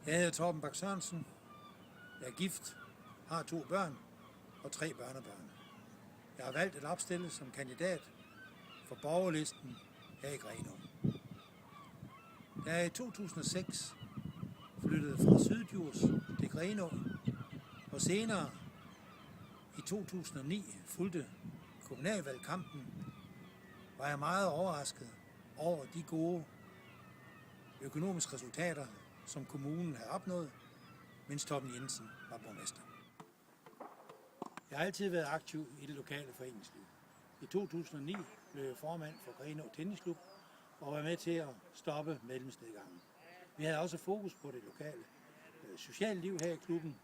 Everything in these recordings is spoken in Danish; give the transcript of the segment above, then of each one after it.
Jeg hedder Torben Bak Sørensen. Jeg er gift, har 2 børn og 3 børnebørn. Jeg har valgt at opstille som kandidat for borgerlisten her i Grenaa. Da jeg i 2006 flyttede fra Syddjurs til Grenaa, og senere i 2009 fulgte kommunalvalgkampen, var jeg meget overrasket over de gode økonomiske resultater, som kommunen havde opnået, mens Torben Jensen var borgmester. Jeg har altid været aktiv i det lokale foreningsliv. I 2009 blev jeg formand for Grenaa Tennisklub og var med til at stoppe medlemsnedgangen. Vi havde også fokus på det lokale sociale liv her i klubben,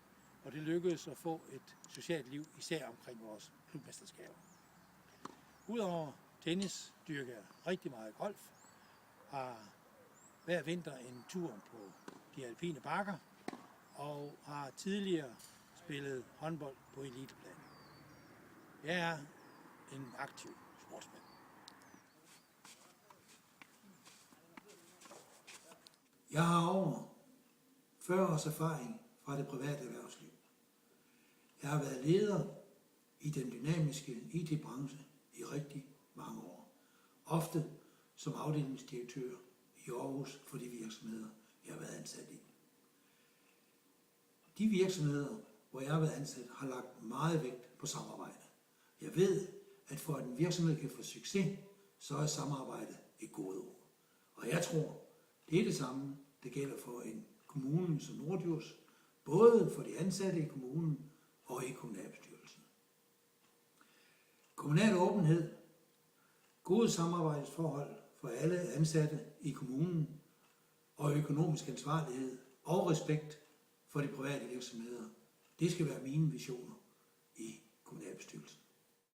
og det lykkedes at få et socialt liv, især omkring vores klubmesterskaber. Udover tennis dyrker jeg rigtig meget golf, har hver vinter en tur på de alpine bakker, og har tidligere spillet håndbold på eliteplan. Jeg er en aktiv sportsmand. Jeg har over 40 års erfaring fra det private erhvervsliv. Jeg har været leder i den dynamiske IT-branche i rigtig mange år. Ofte som afdelingsdirektør i Aarhus for de virksomheder, jeg har været ansat i. De virksomheder, hvor jeg har været ansat, har lagt meget vægt på samarbejde. Jeg ved, at for at en virksomhed kan få succes, så er samarbejde et godt ord. Og jeg tror, det er det samme, det gælder for en kommune som Norddjurs, både for de ansatte i kommunen og i kommunalbestyrelsen. Kommunal åbenhed, gode samarbejdsforhold for alle ansatte i kommunen og økonomisk ansvarlighed og respekt for de private virksomheder, det skal være mine visioner i kommunalbestyrelsen.